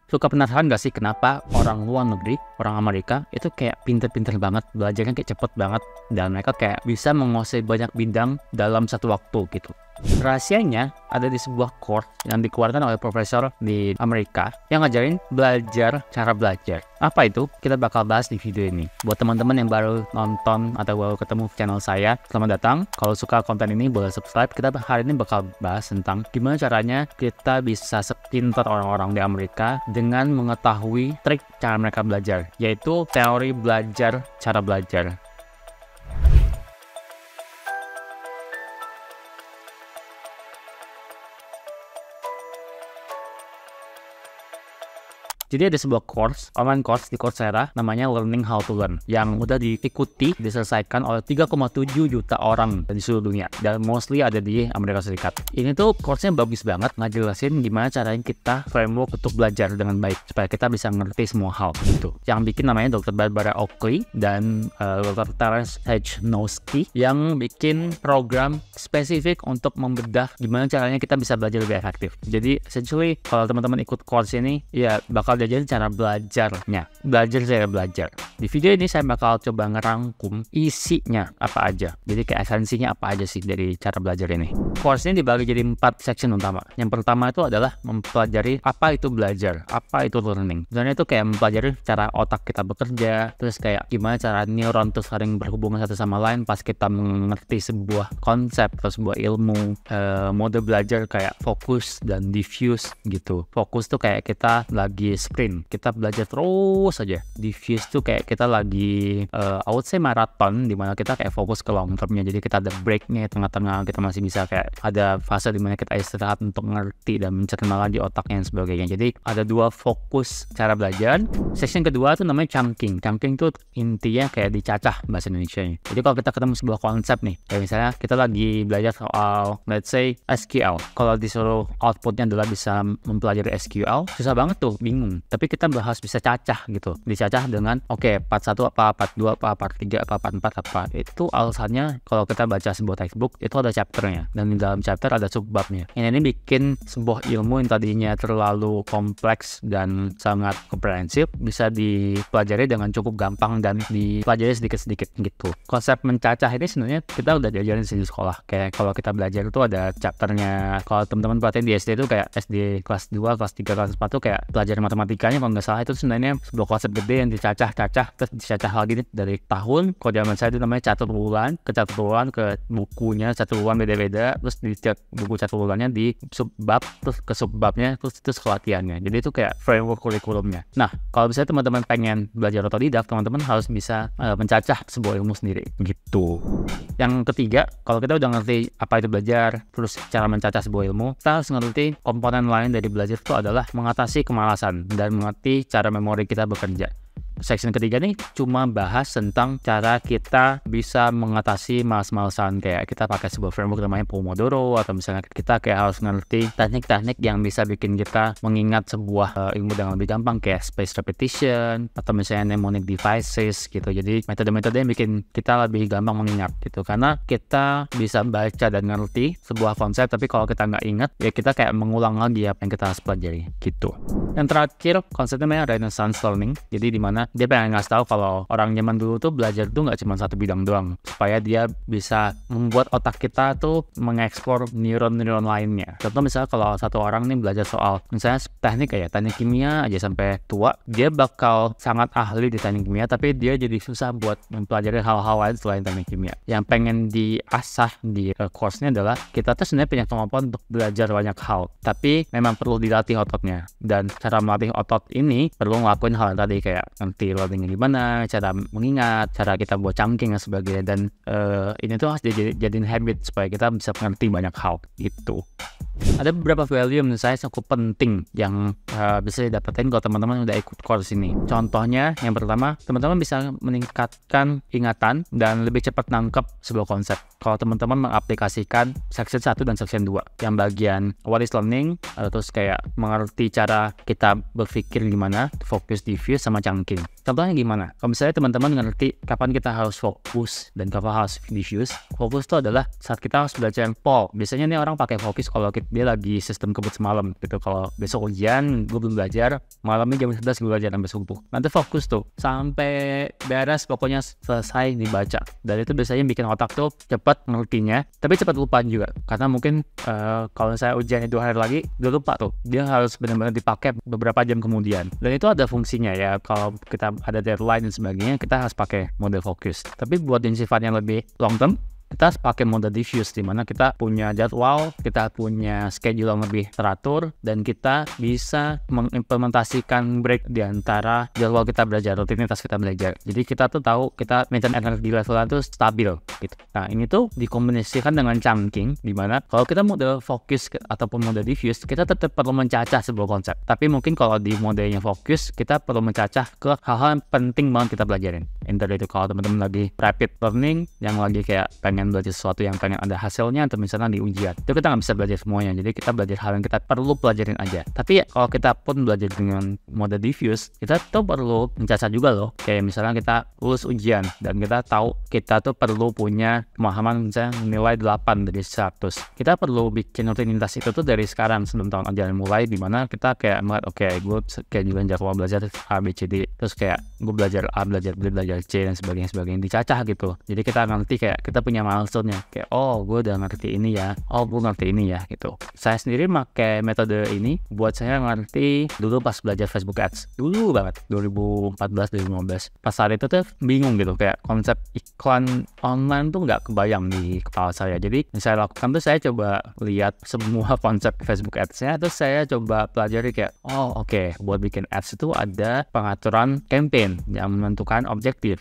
Suka penasaran gak sih kenapa orang luar negeri, orang Amerika itu kayak pinter-pinter banget, belajarnya kayak cepet banget, dan mereka kayak bisa menguasai banyak bidang dalam satu waktu gitu. Rahasianya ada di sebuah course yang dikeluarkan oleh profesor di Amerika yang ngajarin belajar cara belajar. Apa itu? Kita bakal bahas di video ini. Buat teman-teman yang baru nonton atau baru ketemu channel saya, selamat datang. Kalau suka konten ini boleh subscribe. Kita hari ini bakal bahas tentang gimana caranya kita bisa sepintar orang-orang di Amerika dengan mengetahui trik cara mereka belajar, yaitu teori belajar cara belajar. Jadi ada sebuah online course di Coursera namanya Learning How to Learn yang udah diikuti, diselesaikan oleh 3,7 juta orang di seluruh dunia dan mostly ada di Amerika Serikat. Ini tuh course-nya bagus banget, ngajelasin gimana caranya kita framework untuk belajar dengan baik supaya kita bisa ngerti semua hal gitu. Yang bikin namanya Dr. Barbara Oakley dan Dr. Terence H. Nosky yang bikin program spesifik untuk membedah gimana caranya kita bisa belajar lebih efektif. Jadi essentially kalau teman-teman ikut course ini ya bakal diajarin cara belajarnya, cara belajar. Di video ini saya bakal coba ngerangkum isinya apa aja. Jadi kayak esensinya apa aja sih dari cara belajar ini. Course ini dibagi jadi 4 section utama. Yang pertama itu adalah mempelajari apa itu belajar, apa itu learning. Sebenarnya itu kayak mempelajari cara otak kita bekerja, terus kayak gimana cara neuron tuh saling berhubungan satu sama lain pas kita mengerti sebuah konsep atau sebuah ilmu. Mode belajar kayak fokus dan diffuse gitu. Fokus tuh kayak kita lagi sprint, kita belajar terus aja. Diffuse tuh kayak kita lagi I would say maraton, dimana kita kayak fokus ke long termnya. Jadi kita ada breaknya tengah-tengah, kita masih bisa kayak ada fase dimana kita istirahat untuk ngerti dan mencerna lagi otaknya dan sebagainya. Jadi ada 2 fokus cara belajar. Section kedua tuh namanya chunking. Chunking tuh intinya kayak dicacah bahasa Indonesia-nya. Jadi kalau kita ketemu sebuah konsep nih, kayak misalnya kita lagi belajar soal let's say SQL. Kalau disuruh outputnya adalah bisa mempelajari SQL, susah banget tuh, bingung. Tapi kita harus bisa cacah gitu. Dicacah dengan part 1 apa, part 2 apa, part 3 apa, part 4 apa. Itu alasannya kalau kita baca sebuah textbook itu ada chapternya, dan di dalam chapter ada subbabnya. Ini bikin sebuah ilmu yang tadinya terlalu kompleks dan sangat komprehensif bisa dipelajari dengan cukup gampang dan dipelajari sedikit-sedikit gitu. Konsep mencacah ini sebenarnya kita udah diajarin di sekolah. Kayak kalau kita belajar itu ada chapternya. Kalau teman-teman perhatiin di SD itu kayak SD kelas 2, kelas 3, kelas 4 tuh kayak pelajaran matematikanya kalau nggak salah itu sebenarnya sebuah konsep gede yang dicacah-cacah terus dicacah lagi dari tahun. Kalau zaman saya itu namanya catur bulan ke bukunya catur bulan beda-beda, terus di buku catur bulannya di subbab, terus ke subbabnya, terus kelatihannya. Jadi itu kayak framework kurikulumnya. Nah, kalau misalnya teman-teman pengen belajar otodidak, teman-teman harus bisa mencacah sebuah ilmu sendiri gitu. Yang ketiga, kalau kita udah ngerti apa itu belajar, terus cara mencacah sebuah ilmu, kita harus ngerti komponen lain dari belajar itu adalah mengatasi kemalasan dan mengerti cara memori kita bekerja. Section ketiga nih cuma bahas tentang cara kita bisa mengatasi malas-malasan, kayak kita pakai sebuah framework namanya Pomodoro, atau misalnya kita kayak harus ngerti teknik-teknik yang bisa bikin kita mengingat sebuah ilmu dengan lebih gampang kayak spaced repetition atau misalnya mnemonic devices gitu. Jadi metode-metode yang bikin kita lebih gampang mengingat gitu, karena kita bisa baca dan ngerti sebuah konsep, tapi kalau kita nggak ingat ya kita kayak mengulang lagi apa yang kita harus pelajari gitu. Yang terakhir konsepnya namanya Renaissance Learning. Jadi dimana dia pengen ngasih tahu kalau orang zaman dulu tuh belajar tuh nggak cuma satu bidang doang, supaya dia bisa membuat otak kita tuh mengeksplor neuron-neuron lainnya. Contoh misalnya kalau satu orang nih belajar soal misalnya teknik kimia aja sampai tua, dia bakal sangat ahli di teknik kimia, tapi dia jadi susah buat mempelajari hal-hal lain selain teknik kimia. Yang pengen diasah di course-nya adalah kita tuh sebenarnya punya kemampuan untuk belajar banyak hal, tapi memang perlu dilatih ototnya. Dan cara melatih otot ini perlu ngelakuin hal yang tadi kayak learning gimana, cara mengingat, cara kita buat chunking dan sebagainya. Dan ini tuh harus jadiin habit supaya kita bisa mengerti banyak hal gitu. Ada beberapa value menurut saya cukup penting yang bisa didapetin kalau teman-teman udah ikut course ini. Contohnya yang pertama, teman-teman bisa meningkatkan ingatan dan lebih cepat nangkep sebuah konsep kalau teman-teman mengaplikasikan section 1 dan section 2 yang bagian what is learning, terus kayak mengerti cara kita berpikir gimana, fokus, diffuse, sama chunking. Contohnya gimana? Kalau misalnya teman-teman ngerti kapan kita harus fokus dan kapan harus diffuse. Fokus itu adalah saat kita harus belajar pol. Biasanya nih orang pakai fokus kalau dia lagi sistem kebut semalam gitu. Kalau besok ujian, gue belum belajar, malamnya jam 11 gue belajar sampai subuh. Nanti fokus tuh sampai beres, pokoknya selesai dibaca. Dan itu biasanya bikin otak tuh cepat ngertinya, tapi cepat lupa juga. Karena mungkin kalau saya ujian 2 hari lagi, dia lupa tuh. Dia harus benar-benar dipakai beberapa jam kemudian. Dan itu ada fungsinya ya. Kalau kita ada deadline dan sebagainya, kita harus pakai mode fokus. Tapi buat yang sifatnya lebih long term, kita harus pakai mode diffuse, di mana kita punya jadwal, kita punya schedule yang lebih teratur, dan kita bisa mengimplementasikan break di antara jadwal kita belajar, rutinitas kita belajar. Jadi kita tuh tahu kita maintain energi levelnya tuh stabil gitu. Nah ini tuh dikombinasikan dengan chunking, di mana kalau kita mode fokus ataupun mode diffuse, kita tetap perlu mencacah sebuah konsep. Tapi mungkin kalau di modenya fokus, kita perlu mencacah ke hal-hal yang penting banget kita pelajarin. Entah itu kalau teman-teman lagi rapid learning, yang lagi kayak pengen belajar sesuatu yang pengen ada hasilnya, atau misalnya di ujian, itu kita nggak bisa belajar semuanya. Jadi kita belajar hal yang kita perlu pelajarin aja. Tapi ya, kalau kita pun belajar dengan mode diffuse, kita tuh perlu mencacah juga loh. Kayak misalnya kita lulus ujian dan kita tahu kita tuh perlu punya pemahaman misalnya nilai 8 dari 100. Kita perlu bikin rutinitas itu tuh dari sekarang sebelum tahun ajaran mulai, dimana kita kayak melihat oke, gue kayak juga jadwal belajar A, B, C, D, terus kayak gue belajar A, belajar B, belajar C, dan sebagainya dicacah gitu. Jadi kita nanti kayak kita punya milestone-nya, kayak oh gue udah ngerti ini ya, oh gue ngerti ini ya gitu. Saya sendiri pakai metode ini buat saya ngerti dulu pas belajar Facebook Ads dulu banget, 2014-2015. Pas saat itu tuh bingung gitu, kayak konsep iklan online tuh nggak kebayang di kepala saya. Jadi yang saya lakukan tuh saya coba lihat semua konsep Facebook Ads-nya, terus saya coba pelajari kayak oh oke, buat bikin ads itu ada pengaturan campaign yang menentukan objektif.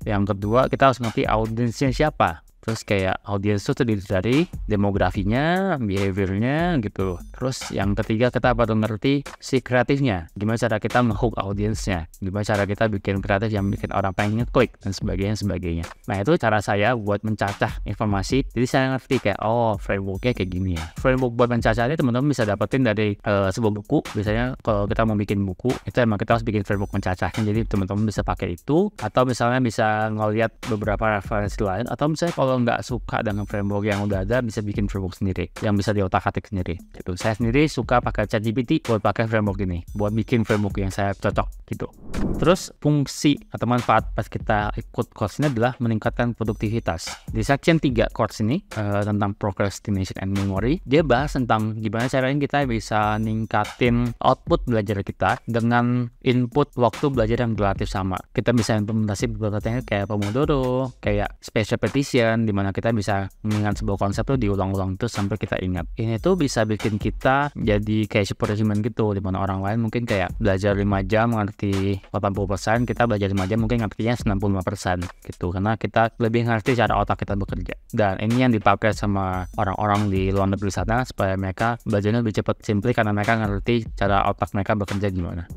Yang kedua, kita harus ngerti audiensnya siapa. Terus kayak audiens itu terdiri dari demografinya, behaviornya gitu. Terus yang ketiga, kita perlu ngerti si kreatifnya. Gimana cara kita nge-hook audiensnya. Gimana cara kita bikin kreatif yang bikin orang pengen ngeklik dan sebagainya. Nah itu cara saya buat mencacah informasi. Jadi saya ngerti kayak oh frameworknya kayak gini ya. Framework buat mencacahnya teman-teman bisa dapetin dari sebuah buku. Biasanya kalau kita mau bikin buku, itu emang kita harus bikin framework mencacahnya. Jadi teman-teman bisa pakai itu. Atau misalnya bisa ngeliat beberapa referensi lain. Atau misalnya kalau nggak suka dengan framework yang udah ada, bisa bikin framework sendiri yang bisa diotak-atik sendiri gitu. Saya sendiri suka pakai ChatGPT buat pakai framework ini, buat bikin framework yang saya cocok gitu. Terus fungsi atau manfaat pas kita ikut course ini adalah meningkatkan produktivitas. Di section 3 course ini tentang procrastination and memory, dia bahas tentang gimana caranya kita bisa ningkatin output belajar kita dengan input waktu belajar yang relatif sama. Kita bisa implementasi beberapa teknik kayak Pomodoro, kayak spaced repetition, dimana kita bisa mengingat sebuah konsep tuh diulang-ulang terus sampai kita ingat. Ini tuh bisa bikin kita jadi kayak superhuman gitu, dimana orang lain mungkin kayak belajar 5 jam ngerti 80%, kita belajar 5 jam mungkin ngertinya 95% gitu, karena kita lebih ngerti cara otak kita bekerja. Dan ini yang dipakai sama orang-orang di luar negeri sana supaya mereka belajarnya lebih cepat, simply karena mereka ngerti cara otak mereka bekerja gimana.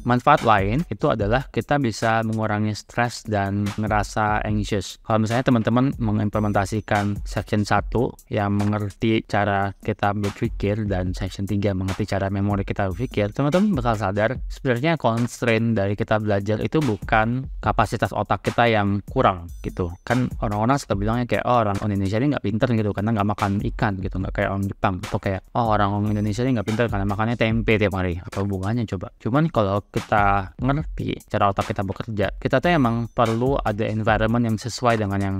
Manfaat lain itu adalah kita bisa mengurangi stres dan ngerasa anxious. Kalau misalnya teman-teman mengimplementasikan section 1 yang mengerti cara kita berpikir dan section 3 mengerti cara memori kita berpikir, teman-teman bakal sadar sebenarnya constraint dari kita belajar itu bukan kapasitas otak kita yang kurang gitu. Kan orang-orang suka bilangnya kayak oh orang Indonesia ini nggak pinter gitu karena nggak makan ikan gitu, nggak kayak orang Jepang, atau kayak oh orang Indonesia ini nggak pinter karena makannya tempe tiap hari. Apa hubungannya coba? Cuman kalau kita ngerti cara otak kita bekerja, kita tuh emang perlu ada environment yang sesuai dengan yang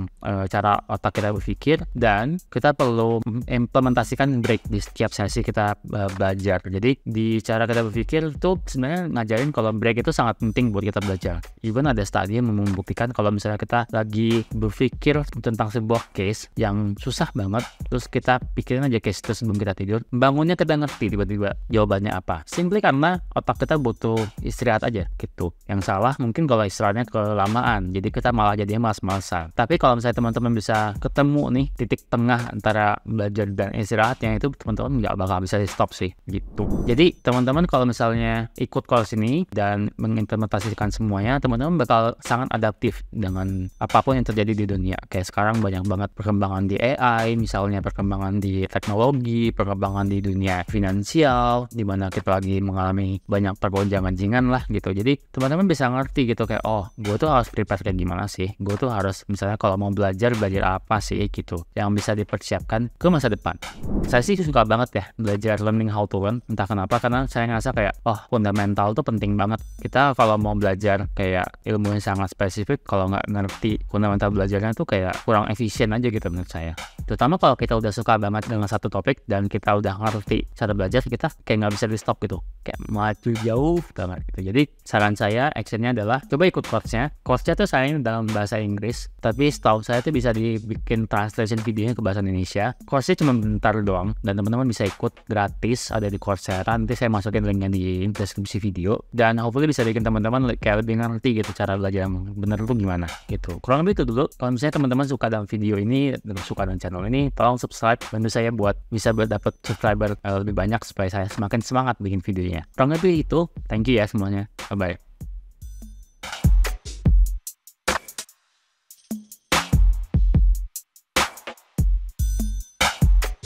cara otak kita berpikir, dan kita perlu implementasikan break di setiap sesi kita belajar. Jadi di cara kita berpikir tuh sebenarnya ngajarin kalau break itu sangat penting buat kita belajar. Even ada studi yang membuktikan kalau misalnya kita lagi berpikir tentang sebuah case yang susah banget, terus kita pikirin aja case itu sebelum kita tidur, bangunnya kita ngerti tiba-tiba jawabannya apa. Simply karena otak kita butuh istirahat aja gitu. Yang salah mungkin kalau istirahatnya kelamaan, jadi kita malah jadinya malas-malasan. Tapi kalau misalnya teman-teman bisa ketemu nih titik tengah antara belajar dan istirahatnya, itu teman-teman nggak bakal bisa di stop sih gitu. Jadi teman-teman kalau misalnya ikut course ini dan mengimplementasikan semuanya, teman-teman bakal sangat adaptif dengan apapun yang terjadi di dunia. Kayak sekarang banyak banget perkembangan di AI, misalnya perkembangan di teknologi, perkembangan di dunia finansial, di mana kita lagi mengalami banyak pergonjangan ringan lah gitu. Jadi teman-teman bisa ngerti gitu kayak, oh gue tuh harus prepare kayak gimana sih, gue tuh harus misalnya kalau mau belajar apa sih gitu yang bisa dipersiapkan ke masa depan. Saya sih suka banget ya belajar learning how to learn, entah kenapa, karena saya ngerasa kayak fundamental tuh penting banget. Kita kalau mau belajar kayak ilmu yang sangat spesifik, kalau nggak ngerti fundamental belajarnya tuh kayak kurang efisien aja gitu menurut saya. Terutama kalau kita udah suka banget dengan satu topik dan kita udah ngerti cara belajar, kita kayak nggak bisa di stop gitu, kayak maju jauh banget gitu. Jadi saran saya actionnya adalah coba ikut course-nya tuh sayangnya dalam bahasa Inggris, tapi setahu saya tuh bisa dibikin translation videonya ke bahasa Indonesia. Course-nya cuma bentar doang dan teman-teman bisa ikut gratis, ada di Coursera. Nanti saya masukin linknya di deskripsi video, dan hopefully bisa bikin teman-teman kayak lebih ngerti gitu cara belajar yang bener tuh gimana gitu. Kurang lebih itu dulu. Kalau misalnya teman-teman suka dalam video ini dan suka dengan channel ini, tolong subscribe, bantu saya buat bisa dapat subscriber lebih banyak supaya saya semakin semangat bikin videonya. Kurang lebih itu. Thank you ya semuanya. Bye bye.